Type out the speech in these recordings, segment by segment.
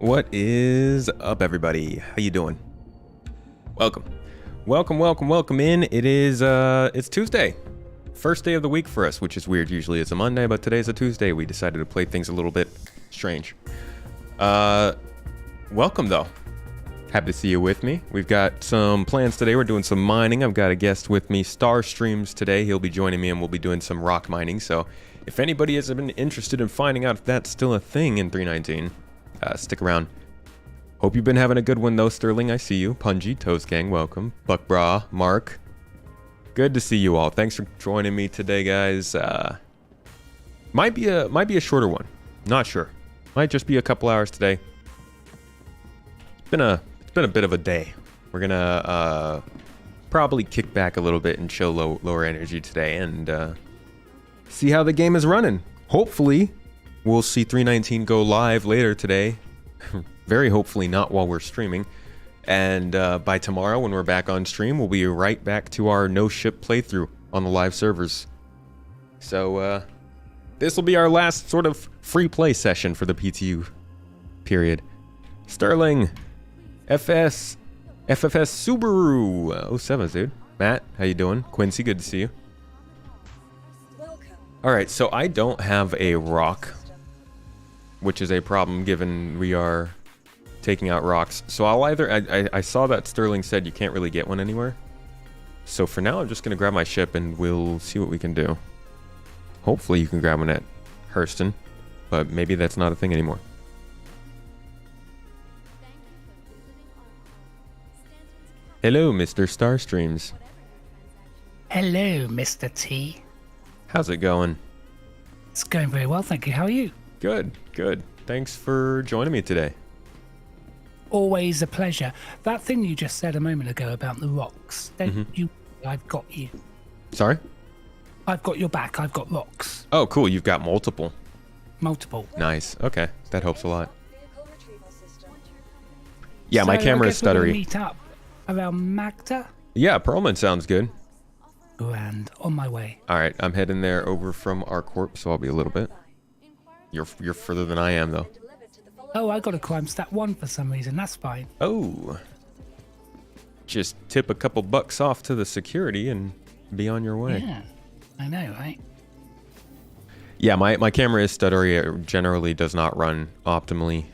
What is up, everybody? How you doing? Welcome in. It's Tuesday, first day of the week for us, which is weird. Usually it's a Monday, but today's a Tuesday. We decided to play things a little bit strange. Welcome though. Happy to see you with me. We've got some plans today. We're doing some mining. I've got a guest with me, Star Streams, today. He'll be joining me and we'll be doing some rock mining. So if anybody has been interested in finding out if that's still a thing in 319, stick around. Hope you've been having a good one though, Sterling. I see you. Punji, Toast Gang, welcome. Buck Bra, Mark. Good to see you all. Thanks for joining me today, guys. Might be a shorter one. Not sure. Might just be a couple hours today. It's been a bit of a day. We're gonna probably kick back a little bit and chill lower energy today and see how the game is running. Hopefully we'll see 319 go live later today. Very hopefully not while we're streaming. And by tomorrow when we're back on stream, we'll be right back to our no ship playthrough on the live servers. So this will be our last sort of free play session for the PTU period. Sterling, FFS Subaru 07, dude. Matt, how you doing? Quincy, good to see you. Alright, so I don't have a rock, which is a problem given we are taking out rocks. So I'll either, I saw that Sterling said you can't really get one anywhere. So for now, I'm just going to grab my ship and we'll see what we can do. Hopefully you can grab one at Hurston, but maybe that's not a thing anymore. Hello, Mr. Starstreams. Hello, Mr. T. How's it going? It's going very well, thank you. How are you? Good, good. Thanks for joining me today. Always a pleasure. That thing you just said a moment ago about the rocks, I've got you. Sorry? I've got your back, I've got rocks. Oh, cool, you've got multiple. Multiple. Nice, okay, that helps a lot. Yeah, So my camera is we're gonna stuttery. meet up around Magda? Yeah, Perlman sounds good. Grand, on my way. Alright, I'm heading there over from our corp, so I'll be a little bit. You're further than I am, though. Oh, I got to climb stat 1 for some reason, that's fine. Oh. Just tip a couple bucks off to the security and be on your way. Yeah, I know, right? Yeah, my camera is stuttery. It generally does not run optimally.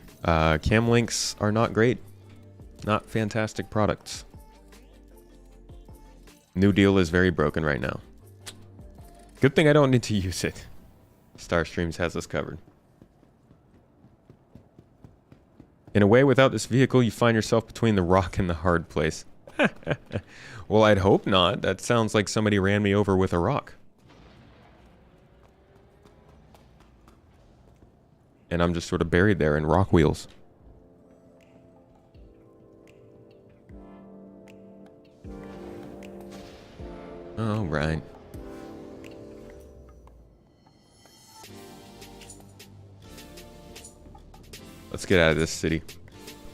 Cam links are not great. Not fantastic products. New Deal is very broken right now. Good thing I don't need to use it. Starstreams has us covered. In a way, without this vehicle, you find yourself between the rock and the hard place. Well, I'd hope not. That sounds like somebody ran me over with a rock. And I'm just sort of buried there in rock wheels. All right. Let's get out of this city.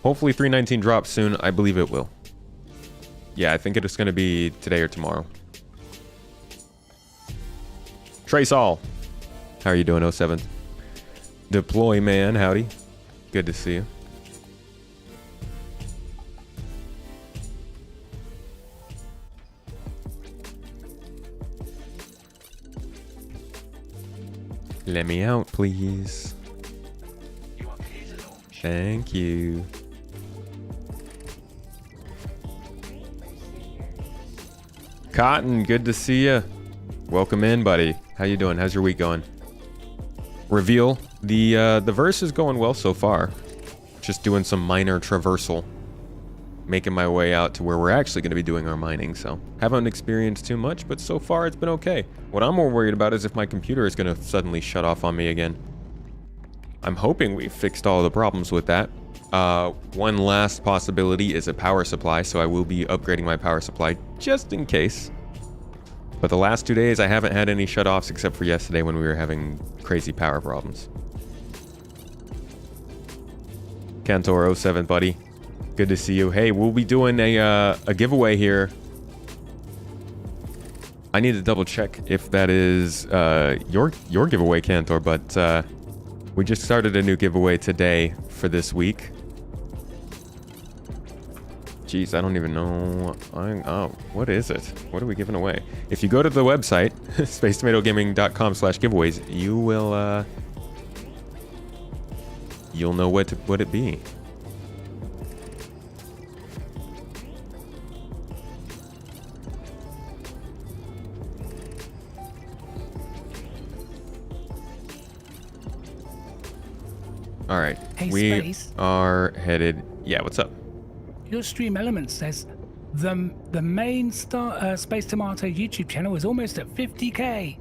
Hopefully 319 drops soon. I believe it will. Yeah, I think it's going to be today or tomorrow. Trace All. How are you doing, 07? Deploy man, howdy. Good to see you. Let me out, please. Thank you. Cotton, good to see you. Welcome in, buddy. How you doing? How's your week going? Reveal. The verse is going well so far. Just doing some minor traversal. Making my way out to where we're actually going to be doing our mining, so haven't experienced too much, but so far it's been okay. What I'm more worried about is if my computer is going to suddenly shut off on me again. I'm hoping we fixed all the problems with that. One last possibility is a power supply, so I will be upgrading my power supply just in case. But the last 2 days I haven't had any shut-offs except for yesterday when we were having crazy power problems. Cantor 07, buddy. Good to see you. Hey, we'll be doing a giveaway here. I need to double check if that is your giveaway, Cantor, but we just started a new giveaway today for this week. Geez, I don't even know. Oh, what is it? What are we giving away? If you go to the website, spacetomatogaming.com/giveaways, you will, you'll know what it be. All right, Hey, we Space. are headed. Yeah, what's up? Your stream element says the main Space Tomato YouTube channel is almost at 50K.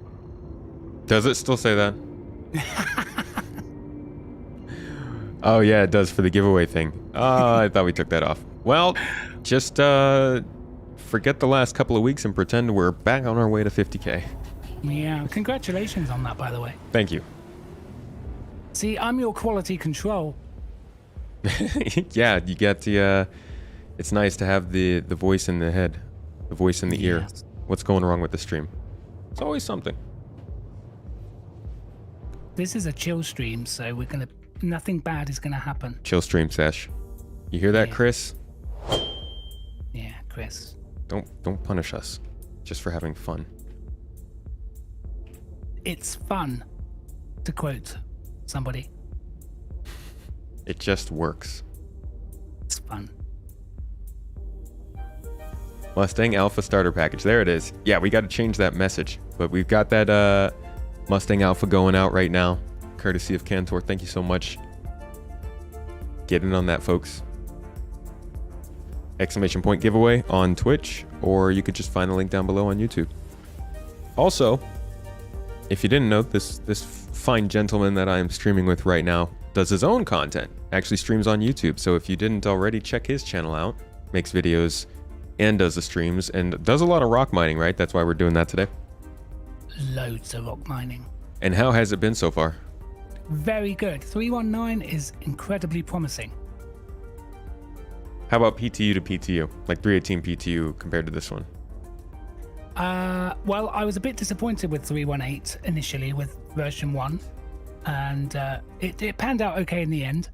Does it still say that? Oh yeah, it does for the giveaway thing. I thought we took that off. Well, just forget the last couple of weeks and pretend we're back on our way to 50K. Yeah, congratulations on that, by the way. Thank you. See, I'm your quality control. Yeah, you get the. It's nice to have the voice in the head, the voice in the ear. Yes. What's going wrong with the stream? It's always something. This is a chill stream, so nothing bad is gonna happen. Chill stream sesh. You hear that, Yeah. Chris? Yeah, Chris. Don't punish us, just for having fun. It's fun, to quote somebody. It just works. It's fun. Mustang Alpha starter package. There it is. Yeah, we got to change that message, but we've got that Mustang Alpha going out right now, courtesy of Cantor. Thank you so much. Get in on that, folks. Exclamation point giveaway on Twitch, or you could just find the link down below on YouTube. Also, if you didn't know, this fine gentleman that I am streaming with right now does his own content. Actually streams on YouTube. So if you didn't already, check his channel out. Makes videos and does the streams and does a lot of rock mining, right? That's why we're doing that today. Loads of rock mining. And how has it been so far? Very good. 319 is incredibly promising. How about PTU to PTU? Like 318 PTU compared to this one? Well, I was a bit disappointed with 318 initially with version 1, and it panned out okay in the end.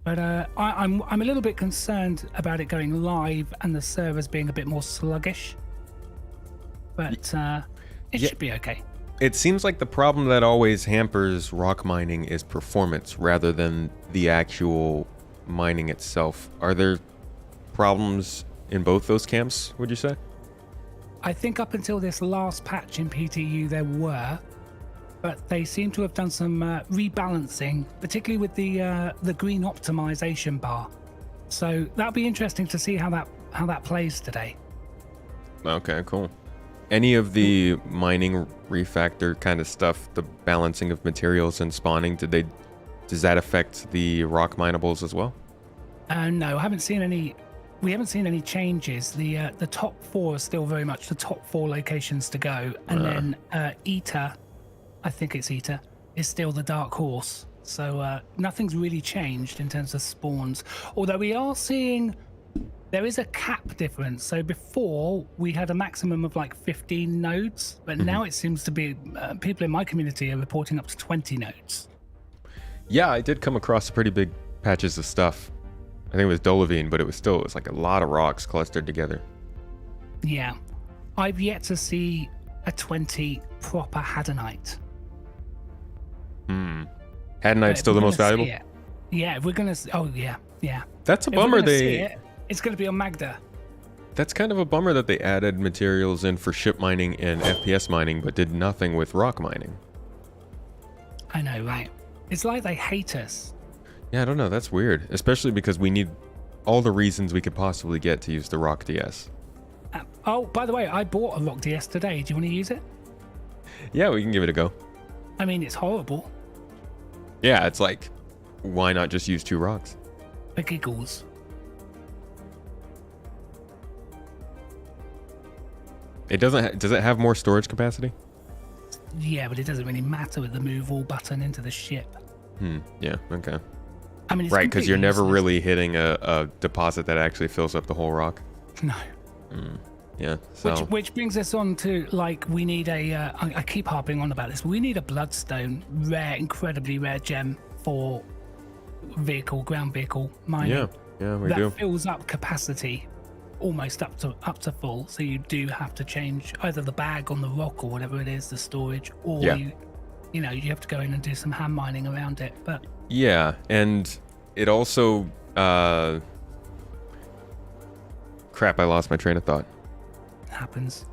But I'm a little bit concerned about it going live and the servers being a bit more sluggish. But it should be okay. It seems like the problem that always hampers rock mining is performance rather than the actual mining itself. Are there problems in both those camps, would you say? I think up until this last patch in PTU there were, but they seem to have done some rebalancing, particularly with the green optimization bar. So that'll be interesting to see how that plays today. Okay, cool. Any of the mining refactor kind of stuff, the balancing of materials and spawning, does that affect the rock minables as well? No, I haven't seen any. We haven't seen any changes. The top 4 are still very much the top 4 locations to go, and then Eta, I think it's Eta, is still the dark horse. So nothing's really changed in terms of spawns. Although we are seeing there is a cap difference. So before we had a maximum of like 15 nodes, but now it seems to be people in my community are reporting up to 20 nodes. Yeah, I did come across pretty big patches of stuff. I think it was Dolivine, but it was like a lot of rocks clustered together. Yeah. I've yet to see a 20 proper Hadanite. Hadanite's still the most valuable? Yeah, if we're going to... Oh, yeah. That's a If we're bummer. gonna see it, it's going to be on Magda. That's kind of a bummer that they added materials in for ship mining and FPS mining, but did nothing with rock mining. I know, right? It's like they hate us. Yeah, I don't know. That's weird. Especially because we need all the reasons we could possibly get to use the Rock DS. Oh, by the way, I bought a Rock DS today. Do you want to use it? Yeah, we can give it a go. I mean, it's horrible. Yeah, it's like, why not just use 2 rocks? For giggles. It doesn't. Does it have more storage capacity? Yeah, but it doesn't really matter with the move all button into the ship. Yeah. Okay. I mean, it's Right, because you're completely never useless. really hitting a deposit that actually fills up the whole rock. No. Yeah. So Which brings us on to, like, we need I keep harping on about this. We need a bloodstone, incredibly rare gem for ground vehicle mining. yeah, Yeah, we that do. fills up capacity almost up to full. So you do have to change either the bag on the rock or whatever it is, the storage, or Yeah. you know, you have to go in and do some hand mining around it. But Yeah, and it also crap, I lost my train of thought. it happens.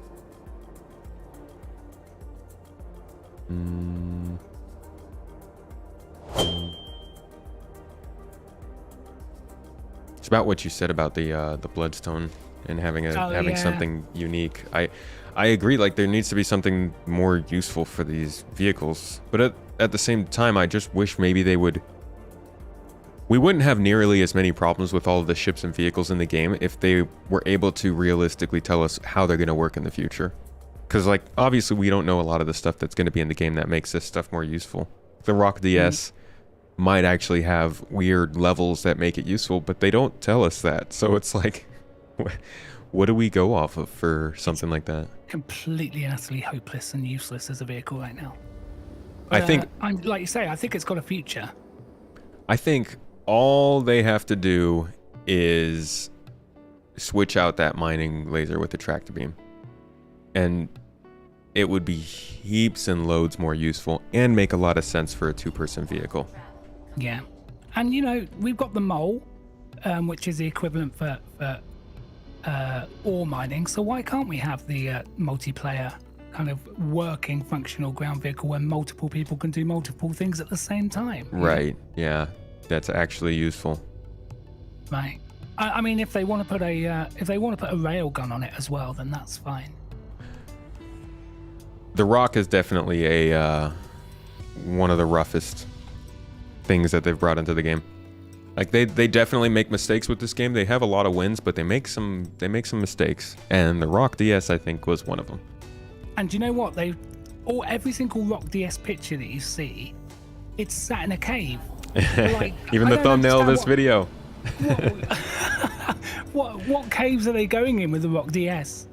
It's about what you said about the bloodstone and having Yeah. something unique. I agree, like there needs to be something more useful for these vehicles, but at the same time I just wish maybe we wouldn't have nearly as many problems with all of the ships and vehicles in the game if they were able to realistically tell us how they're going to work in the future. Because, like, obviously we don't know a lot of the stuff that's going to be in the game that makes this stuff more useful. The Rock DS might actually have weird levels that make it useful, but they don't tell us that. So it's like, what do we go off of for something like that? Completely and utterly hopeless and useless as a vehicle right now. I think, I'm like you say, I think it's got a future. I think all they have to do is switch out that mining laser with the tractor beam, and it would be heaps and loads more useful and make a lot of sense for a two-person vehicle. Yeah, and you know, we've got the mole, which is the equivalent for ore mining. So why can't we have the multiplayer kind of working functional ground vehicle where multiple people can do multiple things at the same time? Right. Yeah, that's actually useful. Right. I mean, if they want to put a rail gun on it as well, then that's fine. The Rock is definitely a one of the roughest things that they've brought into the game. Like they definitely make mistakes with this game. They have a lot of wins, but they make some mistakes. And the Rock DS, I think, was one of them. And you know what? Every single Rock DS picture that you see, it's sat in a cave. Like, Even the thumbnail of this video. What caves are they going in with the Rock DS?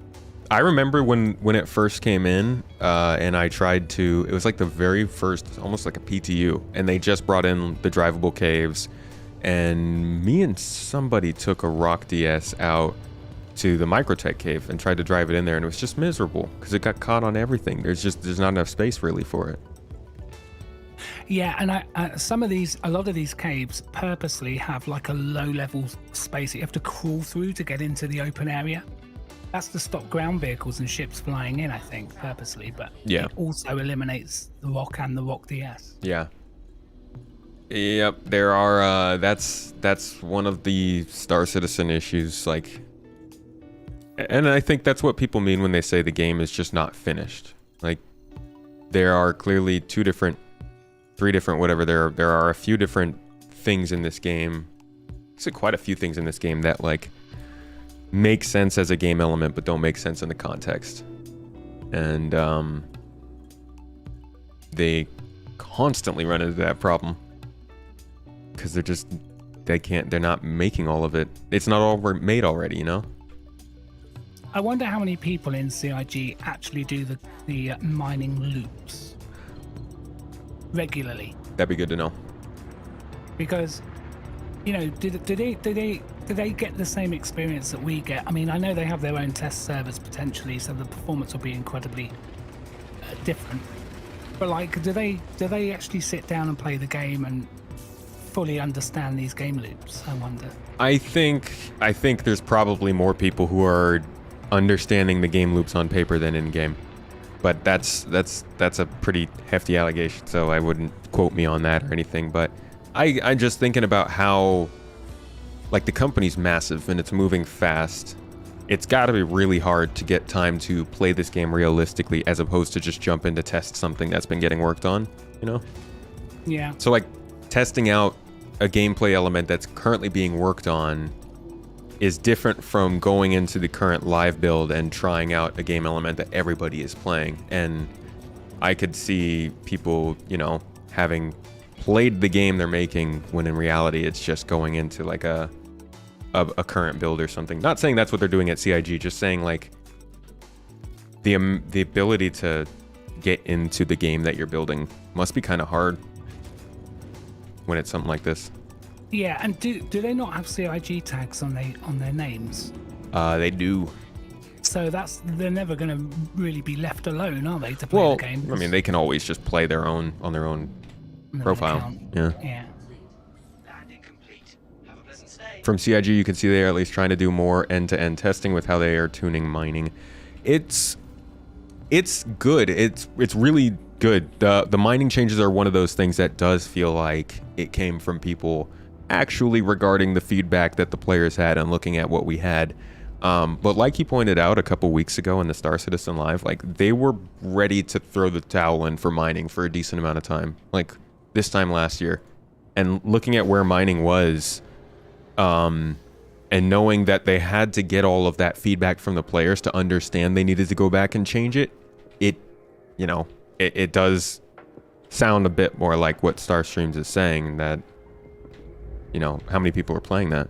I remember when it first came in, and I tried to. It was like the very first, almost like a PTU, and they just brought in the drivable caves. And me and somebody took a Rock DS out to the Microtech cave and tried to drive it in there, and it was just miserable because it got caught on everything. There's not enough space really for it. Yeah, and a lot of these caves purposely have like a low-level space that you have to crawl through to get into the open area. That's to stop ground vehicles and ships flying in, I think, purposely. But Yeah. it also eliminates the Rock and the Rock DS. Yeah. Yep, there are that's one of the Star Citizen issues, like, and I think that's what people mean when they say the game is just not finished. Like, there are clearly three different whatever, there are a few different things in this game. Actually quite a few things in this game that like make sense as a game element but don't make sense in the context. And they constantly run into that problem. Because they're not making all of it. It's not all made already, you know? I wonder how many people in CIG actually do the mining loops regularly. That'd be good to know. Because, you know, do they get the same experience that we get? I mean, I know they have their own test servers potentially, so the performance will be incredibly different. But like, do they actually sit down and play the game and fully understand these game loops? I wonder. I think there's probably more people who are understanding the game loops on paper than in game, but that's a pretty hefty allegation, so I wouldn't quote me on that or anything. But I'm just thinking about how, like, the company's massive and it's moving fast. It's got to be really hard to get time to play this game realistically, as opposed to just jump in to test something that's been getting worked on, you know? Yeah. So like, testing out a gameplay element that's currently being worked on is different from going into the current live build and trying out a game element that everybody is playing. And I could see people, you know, having played the game they're making when in reality it's just going into like a current build or something. Not saying that's what they're doing at CIG, just saying like the ability to get into the game that you're building must be kind of hard when it's something like this. Yeah, and do they not have CIG tags on their names? They do. So they're never going to really be left alone, are they, to play the game? I mean, they can always just play on their own profile. Account. Yeah. From CIG, you can see they are at least trying to do more end-to-end testing with how they are tuning mining. It's good. It's really good. The mining changes are one of those things that does feel like it came from people actually regarding the feedback that the players had and looking at what we had. But like he pointed out a couple weeks ago in the Star Citizen Live, like they were ready to throw the towel in for mining for a decent amount of time, like this time last year. And looking at where mining was, and knowing that they had to get all of that feedback from the players to understand they needed to go back and change it, it does sound a bit more like what Starstreams is saying, that, how many people are playing that?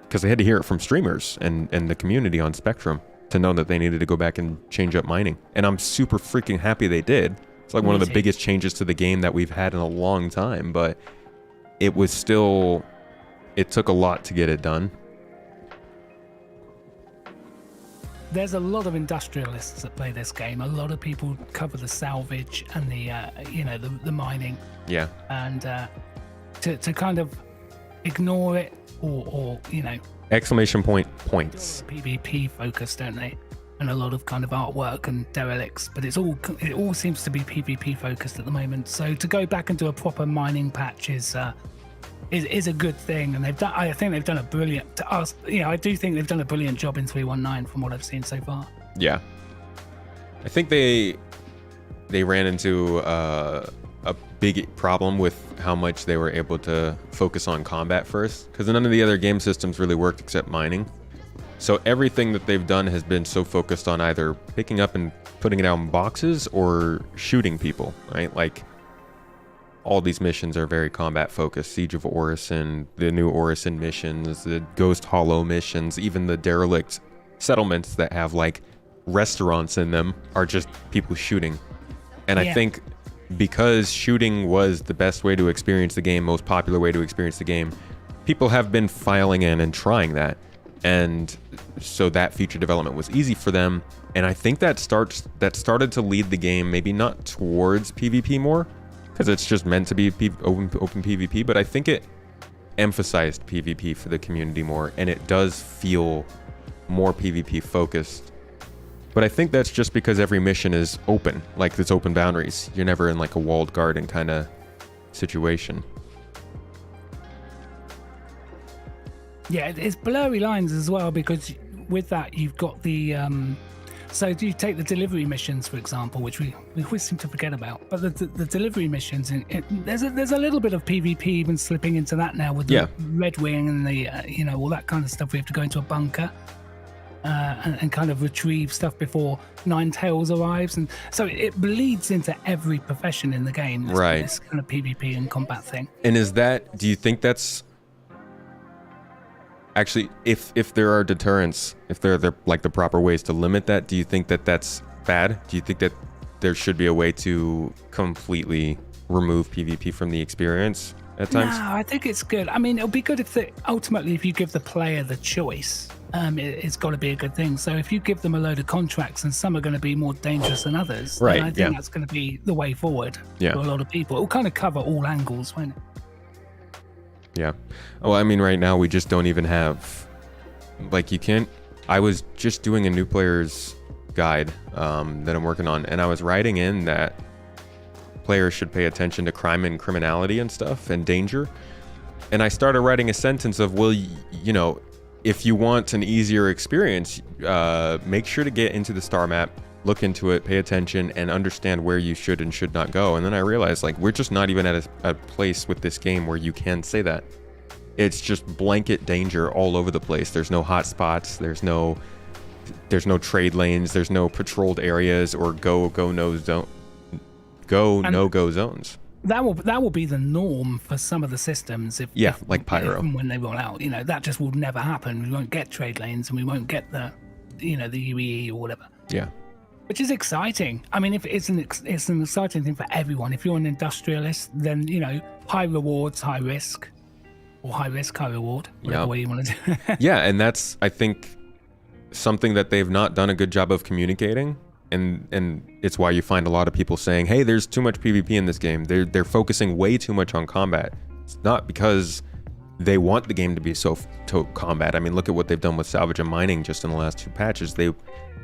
Because they had to hear it from streamers and the community on Spectrum to know that they needed to go back and change up mining. And I'm super freaking happy they did. It's like one of the biggest changes to the game that we've had in a long time, but it was still, it took a lot to get it done. There's a lot of industrialists that play this game. A lot of people cover the salvage and the mining. Yeah. And to kind of ignore it or exclamation points. PvP focused, don't they? And a lot of kind of artwork and derelicts, but it all seems to be PvP focused at the moment. So to go back and do a proper mining patch is a good thing, and I think they've done a brilliant. I do think they've done a brilliant job in 319 from what I've seen so far. Yeah, I think they ran into a big problem with how much they were able to focus on combat first, because none of the other game systems really worked except mining. So everything that they've done has been so focused on either picking up and putting it out in boxes or shooting people, right? Like, all these missions are very combat focused. Siege of Orison, the new Orison missions, the Ghost Hollow missions, even the derelict settlements that have like restaurants in them are just people shooting. And I think because shooting was the best way to experience the game, most popular way to experience the game, people have been filing in and trying that. And so that feature development was easy for them. And I think that started to lead the game maybe not towards PvP more, because it's just meant to be open PvP, but I think it emphasized PvP for the community more, and it does feel more PvP focused. But I think that's just because every mission is open, like it's open boundaries. You're never in like a walled garden kind of situation. Yeah, it's blurry lines as well, because with that you've got the so do you take the delivery missions, for example, which we always seem to forget about, but the delivery missions, there's a little bit of PvP even slipping into that now with the Red Wing and the all that kind of stuff. We have to go into a bunker and kind of retrieve stuff before Ninetales arrives, and so it bleeds into every profession in the game, this kind of PvP and combat thing. And do you think that's actually, if there are deterrents, if there are like the proper ways to limit that, do you think that that's bad? Do you think that there should be a way to completely remove PvP from the experience at times? No, I think it's good. I mean, it'll be good if ultimately if you give the player the choice, it's got to be a good thing. So if you give them a load of contracts and some are going to be more dangerous than others, then I think that's going to be the way forward for a lot of people. It'll kind of cover all angles, won't it? Yeah. Well, I mean, right now we just don't even have, like, you can't. I was just doing a new player's guide that I'm working on, and I was writing in that players should pay attention to crime and criminality and stuff and danger. And I started writing a sentence of, well, if you want an easier experience, make sure to get into the star map, look into it, pay attention, and understand where you should and should not go. And then I realized, like, we're just not even at a place with this game where you can say that. It's just blanket danger all over the place. There's no hot spots. There's no trade lanes. There's no patrolled areas or no-go zones. That will be the norm for some of the systems. Like Pyro. When they roll out, that just will never happen. We won't get trade lanes, and we won't get the UEE or whatever. Yeah. Which is exciting. I mean, if it's an exciting thing for everyone. If you're an industrialist, then high rewards, high risk. or high risk, high reward, whatever way you want to do it. Yeah, and that's, I think, something that they've not done a good job of communicating. And it's why you find a lot of people saying, hey, there's too much PvP in this game. They're focusing way too much on combat. It's not because they want the game to be so combat. I mean, look at what they've done with salvage and mining just in the last 2 patches. They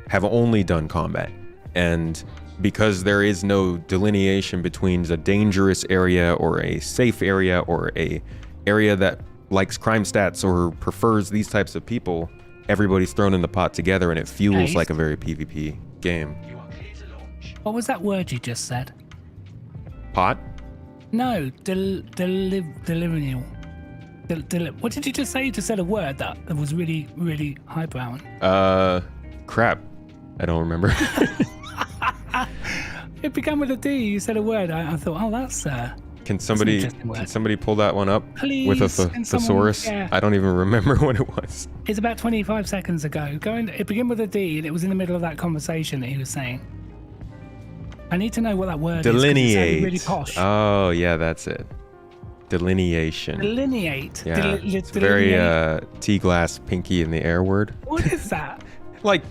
have only done combat. And because there is no delineation between a dangerous area or a safe area or a area that likes crime stats or prefers these types of people, everybody's thrown in the pot together and it feels like a very PvP game. What was that word you just said? Pot? No, delineate. What did you just say? You just said a word that was really, really highbrow. Crap. I don't remember. It began with a D. You said a word. I thought, oh, that's Can somebody pull that one up? Please, with a thesaurus? Yeah. I don't even remember what it was. It's about 25 seconds ago. It began with a D, and it was in the middle of that conversation that he was saying. I need to know what that word Delineate. is. Really posh. Oh, yeah, that's it. Delineation. Delineate. Yeah, it's a very T-glass pinky in the air word. What is that? like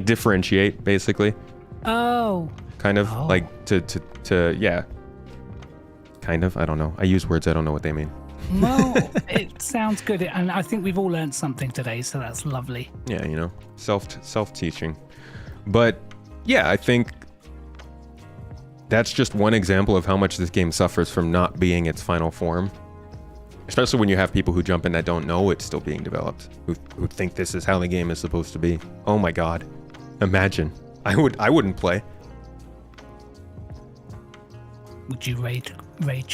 differentiate, basically. Oh. Kind of like to yeah. Kind of. I don't know. I use words I don't know what they mean. Well, it sounds good, and I think we've all learned something today, so that's lovely. Yeah, you know, self-teaching. But yeah, I think that's just one example of how much this game suffers from not being its final form. Especially when you have people who jump in that don't know it's still being developed, who think this is how the game is supposed to be. Oh my god. Imagine. I wouldn't play. Would you rage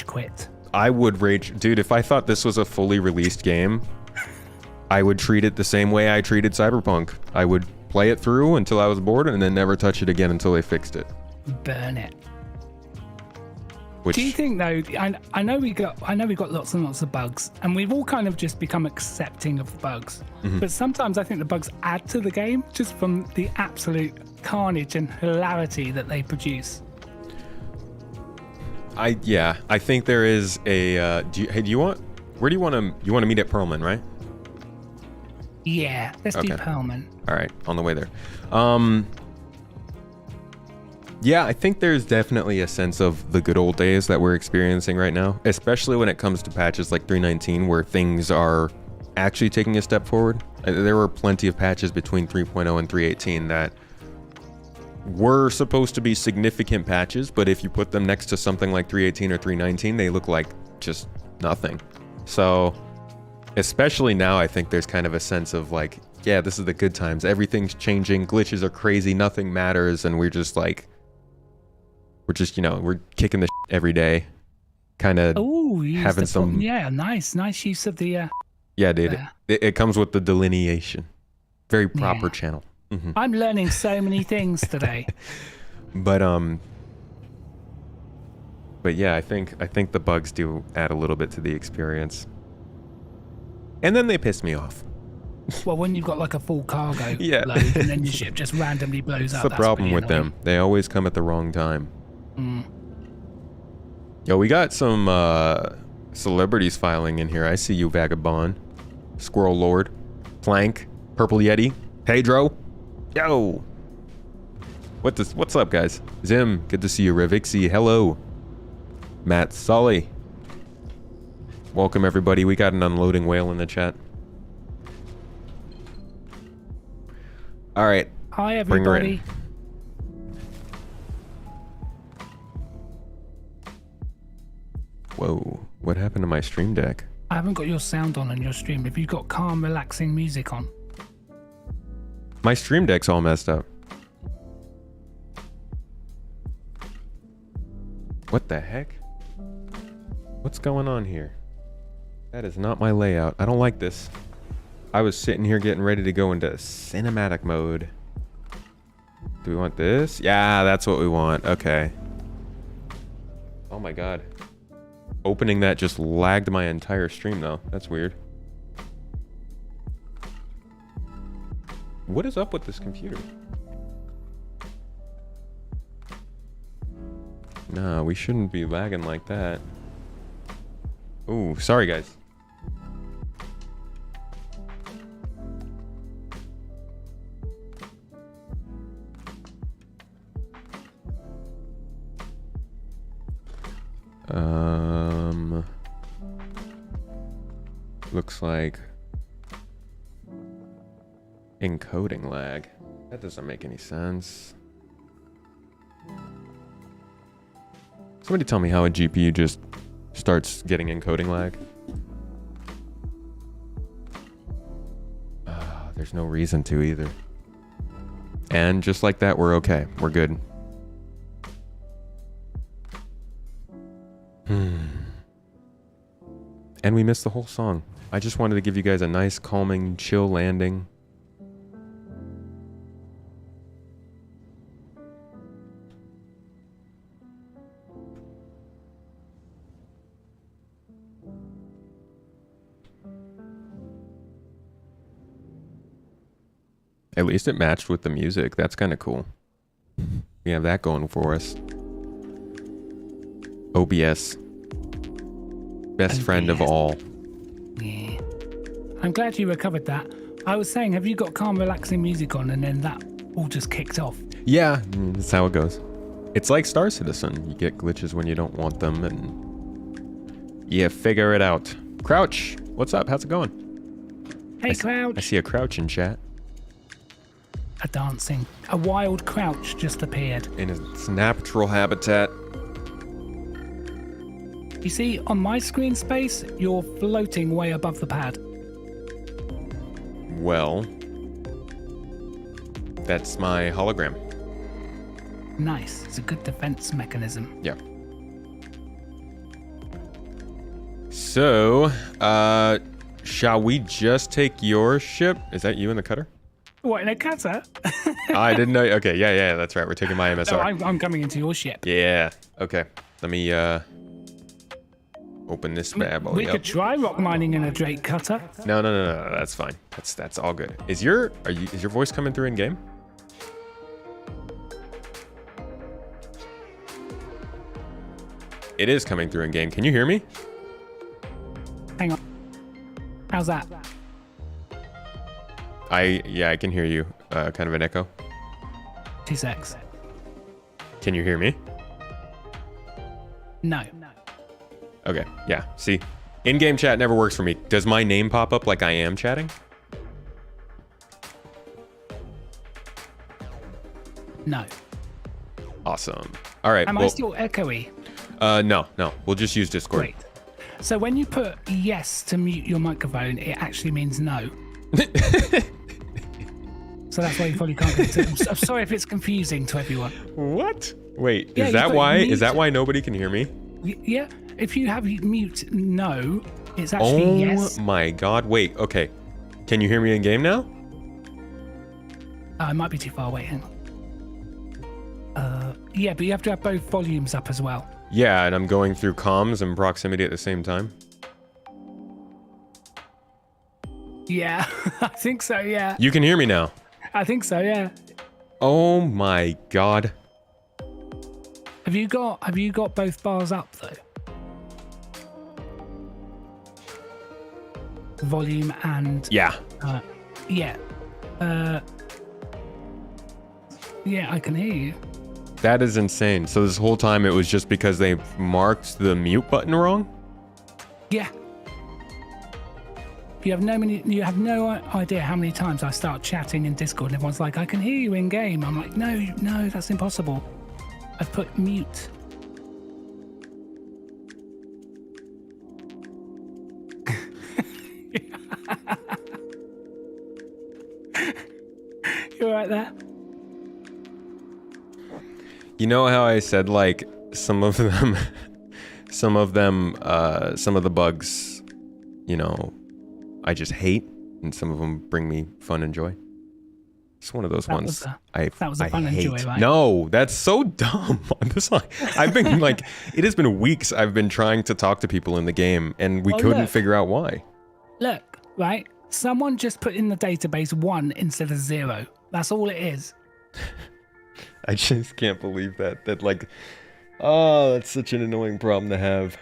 quit? I would rage. Dude, if I thought this was a fully released game, I would treat it the same way I treated Cyberpunk. I would play it through until I was bored and then never touch it again until they fixed it. Burn it. Which, do you think though? I know we got lots and lots of bugs, and we've all kind of just become accepting of the bugs. Mm-hmm. But sometimes I think the bugs add to the game just from the absolute carnage and hilarity that they produce. I think there is a. Where do you want to meet at Perlman, right? Yeah, let's do Perlman. All right, on the way there. Yeah, I think there's definitely a sense of the good old days that we're experiencing right now, especially when it comes to patches like 3.19 where things are actually taking a step forward. There were plenty of patches between 3.0 and 3.18 that were supposed to be significant patches, but if you put them next to something like 3.18 or 3.19, they look like just nothing. So, especially now, I think there's kind of a sense of like, yeah, this is the good times. Everything's changing, glitches are crazy, nothing matters, and we're just, we're kicking the shit every day. Kind of having some... Yeah, nice use of the... yeah, dude. It comes with the delineation. Very proper channel. Mm-hmm. I'm learning so many things today. But yeah, I think the bugs do add a little bit to the experience. And then they piss me off. Well, when you've got like a full cargo load and then your ship just randomly blows up. That's the problem with them. They always come at the wrong time. Yo, we got some celebrities filing in here. I see you, Vagabond, Squirrel Lord, Plank, Purple Yeti, Pedro. Yo, what's up, guys? Zim, good to see you. Revixie, hello. Matt Sully, welcome everybody. We got an unloading whale in the chat. All right. Hi everybody. Whoa, what happened to my stream deck? I haven't got your sound on your stream. Have you got calm, relaxing music on? My stream deck's all messed up. What the heck? What's going on here? That is not my layout. I don't like this. I was sitting here getting ready to go into cinematic mode. Do we want this? Yeah, that's what we want. Okay. Oh my god. Opening that just lagged my entire stream though. That's weird. What is up with this computer? No, we shouldn't be lagging like that. Ooh, sorry guys. Looks like encoding lag. That doesn't make any sense. Somebody tell me how a GPU just starts getting encoding lag. There's no reason to either. And just like that, we're okay. We're good. And we missed the whole song. I just wanted to give you guys a nice, calming, chill landing. At least it matched with the music. That's kind of cool. We have that going for us. OBS. Best friend of all. Yeah. I'm glad you recovered that. I was saying, have you got calm, relaxing music on, and then that all just kicked off? Yeah, that's how it goes. It's like Star Citizen. You get glitches when you don't want them, and you figure it out. Crouch, what's up? How's it going? Hey, Crouch. I see a Crouch in chat. A wild Crouch just appeared. In its natural habitat. You see, on my screen space, you're floating way above the pad. Well, that's my hologram. Nice. It's a good defense mechanism. Yeah. So, shall we just take your ship? Is that you in the cutter? What, in a cutter? I didn't know. Okay, yeah, that's right. We're taking my MSR. No, I'm coming into your ship. Yeah. Okay. Let me open this bad boy We up. could try rock mining in a Drake cutter. No. That's fine. That's all good. Is your voice coming through in game? It is coming through in game. Can you hear me? Hang on. How's that? I can hear you. Kind of an echo. 2 secs. Can you hear me? No. Okay. Yeah. See, in-game chat never works for me. Does my name pop up like I am chatting? No. Awesome. All right. Am I still echoey? No. We'll just use Discord. Great. So when you put yes to mute your microphone, it actually means no. So that's why you probably can't get it. I'm sorry if it's confusing to everyone. What? Wait, Yeah, is that why? mute. Is that why nobody can hear me? Yeah, if you have mute no, it's actually yes. Oh my god! Wait. Okay. Can you hear me in game now? It might be too far away. Hang on. Yeah, but you have to have both volumes up as well. Yeah, and I'm going through comms and proximity at the same time. Yeah, I think so. Yeah, You can hear me now. I think so. Yeah. Oh my god. Have you got both bars up though? Volume and Yeah. yeah. Yeah, I can hear you. That is insane. So this whole time it was just because they marked the mute button wrong? Yeah. You have no idea how many times I start chatting in Discord and everyone's like, I can hear you in game. I'm like, no, that's impossible. I've put mute. You all right there? You know how I said like some of the bugs, you know, I just hate, and some of them bring me fun and joy. It's one of those ones. That was a fun and joy, right? No, that's so dumb. I've been like, it has been weeks I've been trying to talk to people in the game, and we couldn't figure out why. Look, right? Someone just put in the database 1 instead of 0. That's all it is. I just can't believe that. That like, oh, that's such an annoying problem to have.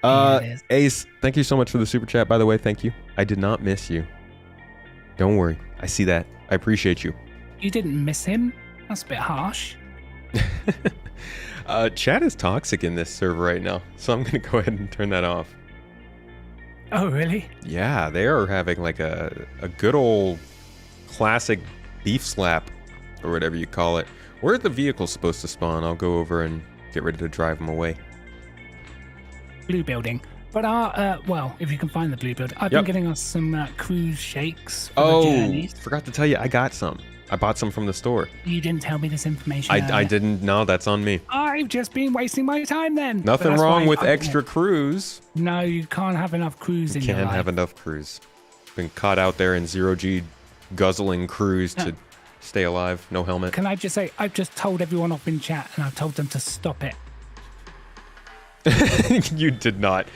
Yeah, it is. Ace, thank you so much for the super chat, by the way. Thank you. I did not miss you. Don't worry. I see that. I appreciate you. You didn't miss him? That's a bit harsh. Chat is toxic in this server right now, so I'm gonna go ahead and turn that off. Oh, really? Yeah, they are having like a good old classic beef slap, or whatever you call it. Where are the vehicles supposed to spawn? I'll go over and get ready to drive them away. Blue building. But well, if you can find the blue building. I've been getting us some cruise shakes for the journeys. Forgot to tell you, I got some. I bought some from the store. You didn't tell me this information. I didn't know. That's on me. I've just been wasting my time then. Nothing wrong with extra cruise. No, you can't have enough cruise in your life. Can't have enough cruise. Been caught out there in zero-G guzzling cruise to stay alive. No helmet. Can I just say, I've just told everyone off in chat and I've told them to stop it. You did not.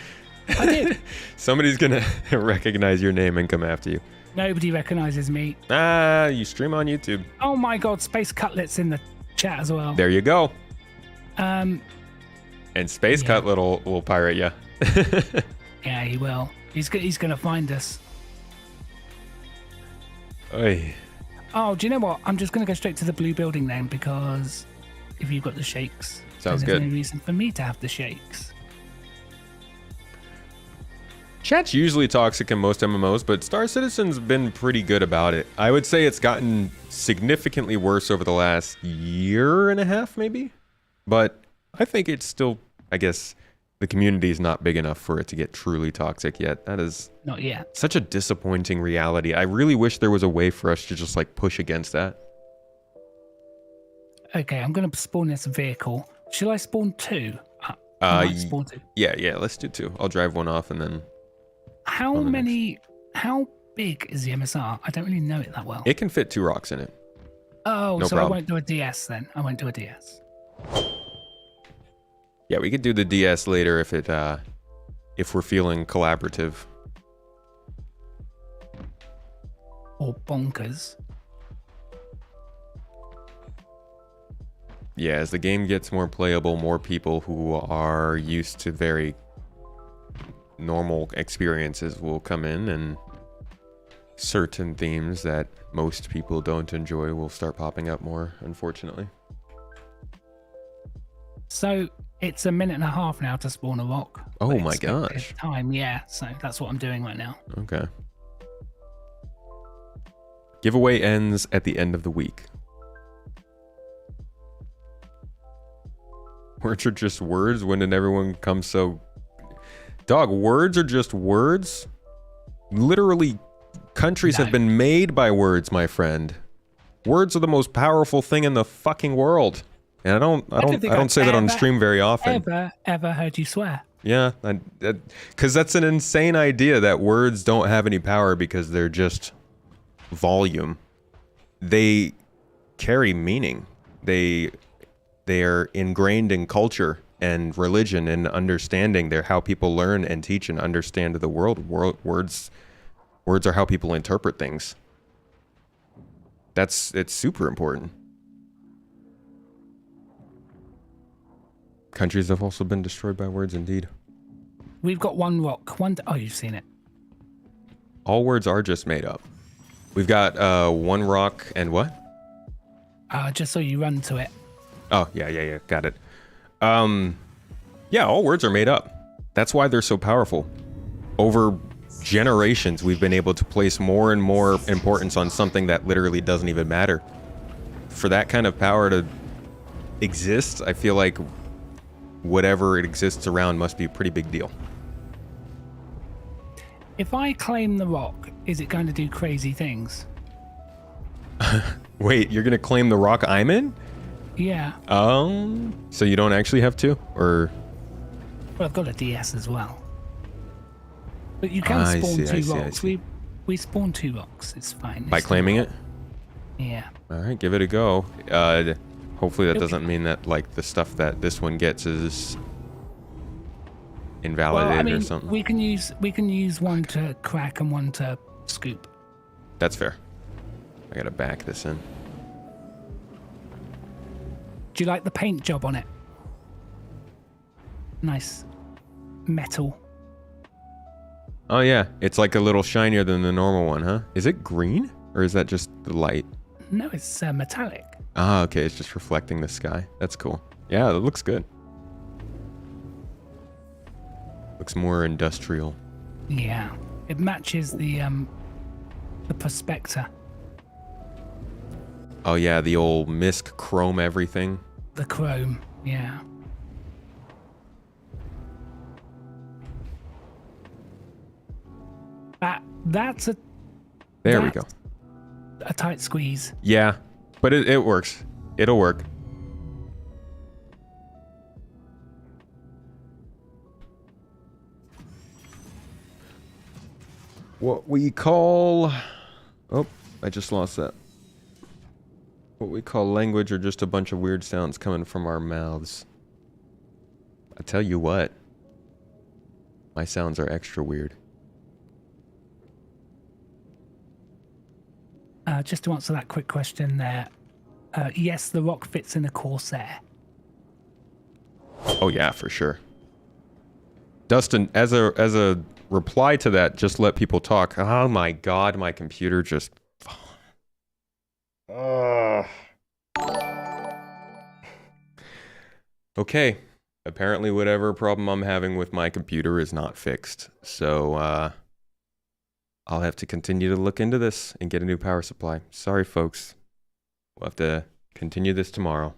I did. Somebody's gonna recognize your name and come after you. Nobody recognizes me. Ah, you stream on YouTube. Oh my god, Space Cutlet's in the chat as well. There you go. And Space Cutlet will pirate you. Yeah, he will. He's gonna find us. Oy. Oh, do you know what? I'm just gonna go straight to the blue building then, because if you've got the shakes, sounds there's good. no reason for me to have the shakes. Chat's usually toxic in most MMOs, but Star Citizen's been pretty good about it. I would say it's gotten significantly worse over the last year and a half, maybe. But I think it's still, I guess, the community is not big enough for it to get truly toxic yet. That is Not yet. such a disappointing reality. I really wish there was a way for us to just like push against that. Okay, I'm gonna spawn this vehicle. Shall I spawn two? Spawn two. Yeah, let's do two. I'll drive one off and then... How big is the MSR? I don't really know it that well. It can fit 2 rocks in it. Oh, No so problem. I won't do a DS then. I won't do a DS. Yeah, we could do the DS later if we're feeling collaborative. Or bonkers. Yeah, as the game gets more playable, more people who are used to very normal experiences will come in, and certain themes that most people don't enjoy will start popping up more, unfortunately. So it's a minute and a half now to spawn a rock. Oh But my it's gosh. time, yeah. So that's what I'm doing right now. Okay. Giveaway ends at the end of the week. Words are just words. When did everyone come so... Dog, words are just words. Literally, countries have been made by words, my friend. Words are the most powerful thing in the fucking world. And I don't say that on stream very often. Ever heard you swear? Yeah, because that's an insane idea that words don't have any power because they're just volume. They carry meaning. They are ingrained in culture and religion and understanding. They're how people learn and teach and understand the world. Words are how people interpret things. It's super important. Countries have also been destroyed by words, indeed. We've got one rock. Oh, you've seen it. All words are just made up. We've got one rock and what? Just so you run to it. Oh, yeah. Got it. Yeah, all words are made up. That's why they're so powerful. Over generations, we've been able to place more and more importance on something that literally doesn't even matter. For that kind of power to exist, I feel like whatever it exists around must be a pretty big deal. If I claim the rock, is it going to do crazy things? Wait, you're gonna claim the rock I'm in? Yeah. So you don't actually have to, or? Well, I've got a DS as well. But you can I spawn see, two I rocks. see. We spawn 2 rocks. It's fine. By claiming it? Yeah. All right, give it a go. Hopefully that doesn't mean that like the stuff that this one gets is invalidated Well, I mean, or something. we can use one to crack and one to scoop. That's fair. I gotta back this in. Do you like the paint job on it? Nice metal. Oh yeah, it's like a little shinier than the normal one, huh? Is it green or is that just the light? No, it's metallic. Ah, okay, it's just reflecting the sky. That's cool. Yeah, it looks good. Looks more industrial. Yeah, it matches the prospector. Oh yeah, the old misc chrome everything. The chrome, yeah. That's a There we go. a tight squeeze. Yeah, but it works. It'll work. What we call... Oh, I just lost that. What we call language are just a bunch of weird sounds coming from our mouths. I tell you what. My sounds are extra weird. Just to answer that quick question there, yes, the rock fits in a Corsair. Oh yeah, for sure. Dustin, as a reply to that, just let people talk. Oh my god, my computer just... Okay. Apparently whatever problem I'm having with my computer is not fixed. So, I'll have to continue to look into this and get a new power supply. Sorry, folks. We'll have to continue this tomorrow.